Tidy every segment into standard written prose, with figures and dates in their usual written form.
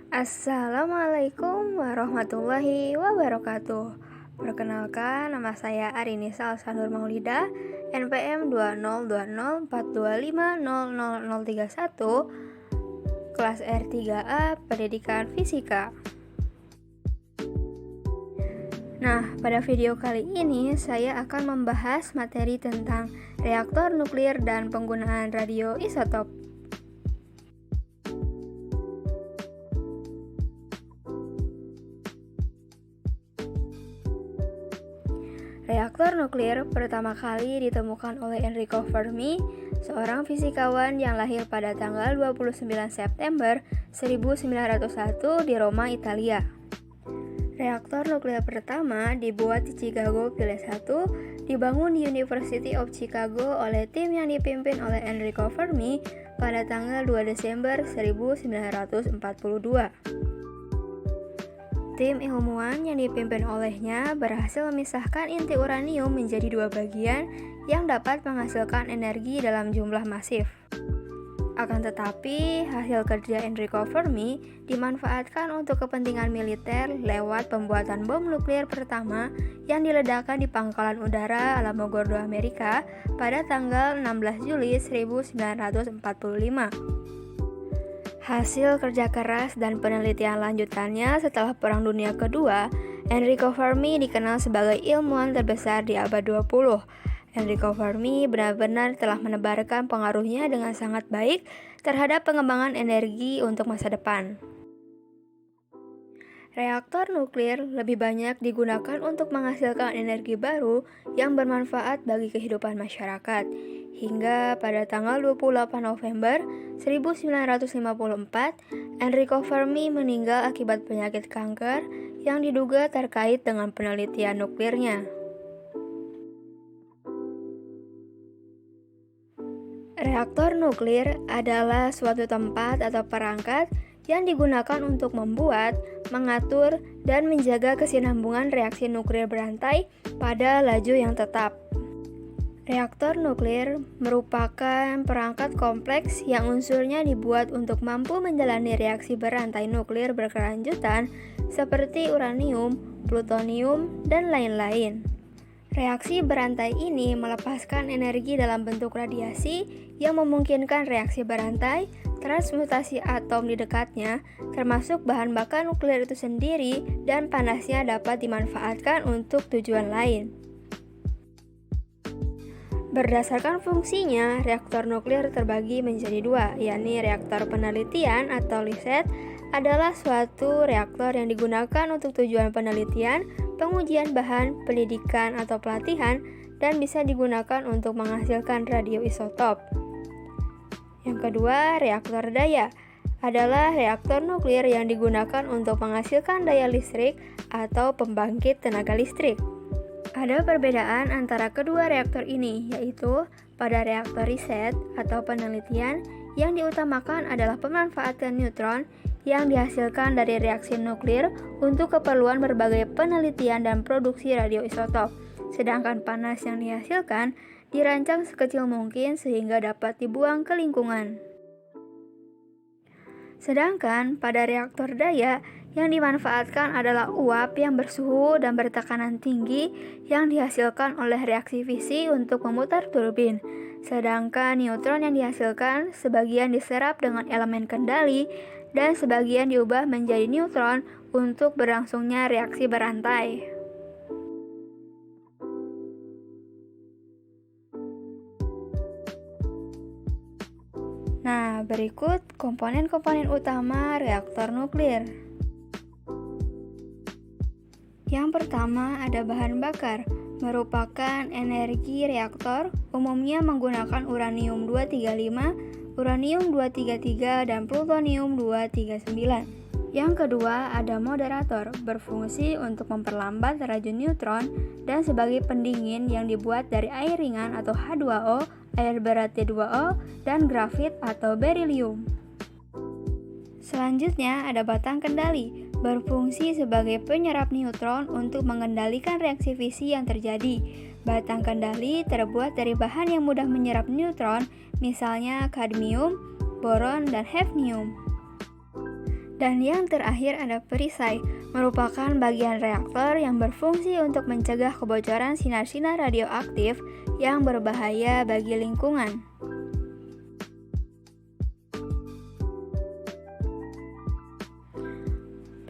Assalamualaikum warahmatullahi wabarakatuh. Perkenalkan, nama saya Arinisa Alsanur Maulida, NPM 202042500031, kelas R3A, Pendidikan Fisika. Nah, pada video kali ini saya akan membahas materi tentang reaktor nuklir dan penggunaan radioisotop. Reaktor nuklir pertama kali ditemukan oleh Enrico Fermi, seorang fisikawan yang lahir pada tanggal 29 September 1901 di Roma, Italia. Reaktor nuklir pertama dibuat di Chicago, Phillips 1, dibangun di University of Chicago oleh tim yang dipimpin oleh Enrico Fermi pada tanggal 2 Desember 1942. Tim ilmuwan yang dipimpin olehnya berhasil memisahkan inti uranium menjadi dua bagian yang dapat menghasilkan energi dalam jumlah masif. Akan tetapi, hasil kerja Enrico Fermi dimanfaatkan untuk kepentingan militer lewat pembuatan bom nuklir pertama yang diledakkan di Pangkalan Udara Alamogordo, Amerika pada tanggal 16 Juli 1945. Hasil kerja keras dan penelitian lanjutannya setelah Perang Dunia Kedua, Enrico Fermi dikenal sebagai ilmuwan terbesar di abad 20. Enrico Fermi benar-benar telah menebarkan pengaruhnya dengan sangat baik terhadap pengembangan energi untuk masa depan. Reaktor nuklir lebih banyak digunakan untuk menghasilkan energi baru yang bermanfaat bagi kehidupan masyarakat. Hingga pada tanggal 28 November 1954, Enrico Fermi meninggal akibat penyakit kanker yang diduga terkait dengan penelitian nuklirnya. Reaktor nuklir adalah suatu tempat atau perangkat yang digunakan untuk membuat, mengatur, dan menjaga kesinambungan reaksi nuklir berantai pada laju yang tetap. Reaktor nuklir merupakan perangkat kompleks yang unsurnya dibuat untuk mampu menjalani reaksi berantai nuklir berkelanjutan seperti uranium, plutonium, dan lain-lain. Reaksi berantai ini melepaskan energi dalam bentuk radiasi yang memungkinkan reaksi berantai, transmutasi atom di dekatnya, termasuk bahan bakar nuklir itu sendiri, dan panasnya dapat dimanfaatkan untuk tujuan lain. Berdasarkan fungsinya, reaktor nuklir terbagi menjadi dua, yakni reaktor penelitian atau riset adalah suatu reaktor yang digunakan untuk tujuan penelitian, pengujian bahan, pendidikan atau pelatihan, dan bisa digunakan untuk menghasilkan radioisotop. Yang kedua, reaktor daya adalah reaktor nuklir yang digunakan untuk menghasilkan daya listrik atau pembangkit tenaga listrik. Ada perbedaan antara kedua reaktor ini, yaitu pada reaktor riset atau penelitian yang diutamakan adalah pemanfaatan neutron yang dihasilkan dari reaksi nuklir untuk keperluan berbagai penelitian dan produksi radioisotop, sedangkan panas yang dihasilkan dirancang sekecil mungkin sehingga dapat dibuang ke lingkungan. Sedangkan pada reaktor daya, yang dimanfaatkan adalah uap yang bersuhu dan bertekanan tinggi yang dihasilkan oleh reaksi fisi untuk memutar turbin. Sedangkan neutron yang dihasilkan sebagian diserap dengan elemen kendali dan sebagian diubah menjadi neutron untuk berlangsungnya reaksi berantai. Nah, berikut komponen-komponen utama reaktor nuklir. Yang pertama ada bahan bakar, merupakan energi reaktor, umumnya menggunakan uranium-235, uranium-233, dan plutonium-239. Yang kedua ada moderator, berfungsi untuk memperlambat laju neutron dan sebagai pendingin yang dibuat dari air ringan atau H2O, air berat T2O, dan grafit atau berilium. Selanjutnya ada batang kendali, berfungsi sebagai penyerap neutron untuk mengendalikan reaksi fisi yang terjadi. Batang kendali terbuat dari bahan yang mudah menyerap neutron, misalnya kadmium, boron, dan hafnium. Dan yang terakhir ada perisai, merupakan bagian reaktor yang berfungsi untuk mencegah kebocoran sinar-sinar radioaktif yang berbahaya bagi lingkungan.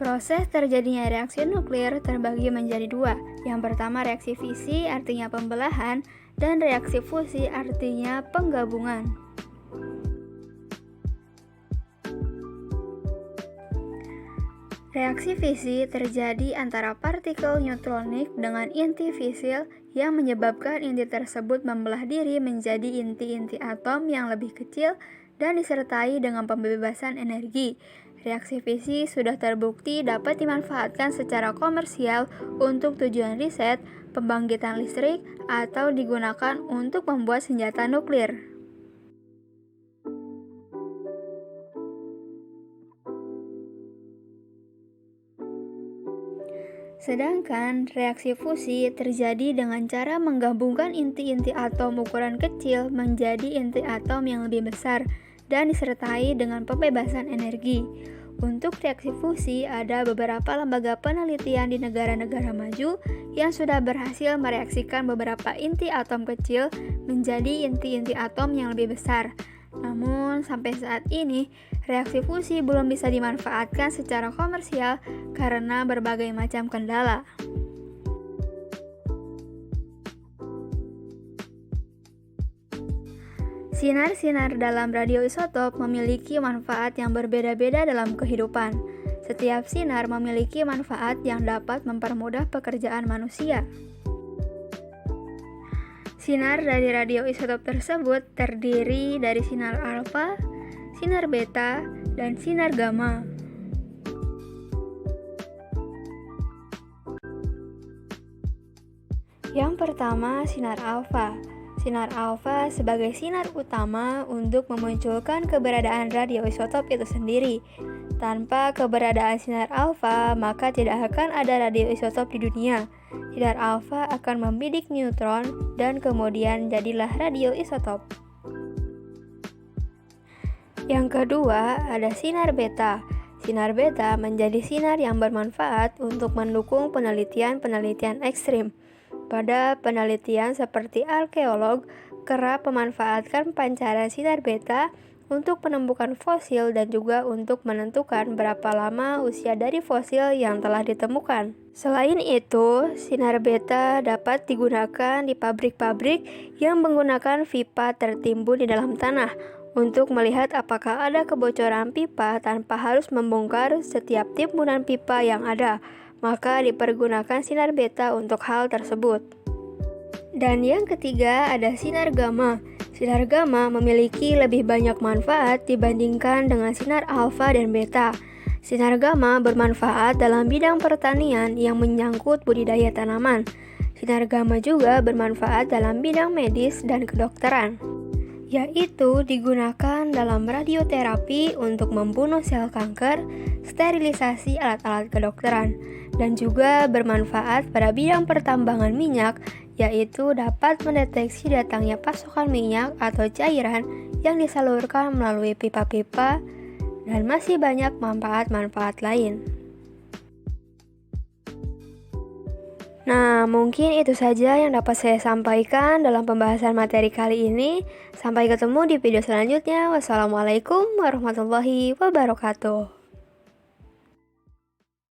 Proses terjadinya reaksi nuklir terbagi menjadi dua. Yang pertama reaksi fisi artinya pembelahan, dan reaksi fusi artinya penggabungan. Reaksi fisi terjadi antara partikel neutronik dengan inti fisil yang menyebabkan inti tersebut membelah diri menjadi inti-inti atom yang lebih kecil dan disertai dengan pembebasan energi. Reaksi fisi sudah terbukti dapat dimanfaatkan secara komersial untuk tujuan riset, pembangkitan listrik, atau digunakan untuk membuat senjata nuklir. Sedangkan reaksi fusi terjadi dengan cara menggabungkan inti-inti atom ukuran kecil menjadi inti atom yang lebih besar dan disertai dengan pembebasan energi. Untuk reaksi fusi, ada beberapa lembaga penelitian di negara-negara maju yang sudah berhasil mereaksikan beberapa inti atom kecil menjadi inti-inti atom yang lebih besar. Namun, sampai saat ini, reaksi fusi belum bisa dimanfaatkan secara komersial karena berbagai macam kendala. Sinar-sinar dalam radioisotop memiliki manfaat yang berbeda-beda dalam kehidupan. Setiap sinar memiliki manfaat yang dapat mempermudah pekerjaan manusia. Sinar dari radioisotop tersebut terdiri dari sinar alfa, sinar beta, dan sinar gamma. Yang pertama, sinar alfa. Sinar alfa sebagai sinar utama untuk memunculkan keberadaan radioisotop itu sendiri. Tanpa keberadaan sinar alfa, maka tidak akan ada radioisotop di dunia. Sinar alfa akan membidik neutron dan kemudian jadilah radioisotop. Yang kedua, ada sinar beta. Sinar beta menjadi sinar yang bermanfaat untuk mendukung penelitian-penelitian ekstrim. Pada penelitian seperti arkeolog, kerap memanfaatkan pancaran sinar beta untuk menemukan fosil dan juga untuk menentukan berapa lama usia dari fosil yang telah ditemukan. Selain itu, sinar beta dapat digunakan di pabrik-pabrik yang menggunakan pipa tertimbun di dalam tanah untuk melihat apakah ada kebocoran pipa tanpa harus membongkar setiap timbunan pipa yang ada. Maka dipergunakan sinar beta untuk hal tersebut. Dan yang ketiga ada sinar gamma. Sinar gamma memiliki lebih banyak manfaat dibandingkan dengan sinar alfa dan beta. Sinar gamma bermanfaat dalam bidang pertanian yang menyangkut budidaya tanaman. Sinar gamma juga bermanfaat dalam bidang medis dan kedokteran, yaitu digunakan dalam radioterapi untuk membunuh sel kanker, sterilisasi alat-alat kedokteran, dan juga bermanfaat pada bidang pertambangan minyak, yaitu dapat mendeteksi datangnya pasokan minyak atau cairan yang disalurkan melalui pipa-pipa, dan masih banyak manfaat-manfaat lain. Nah, mungkin itu saja yang dapat saya sampaikan dalam pembahasan materi kali ini. Sampai ketemu di video selanjutnya. Wassalamualaikum warahmatullahi wabarakatuh.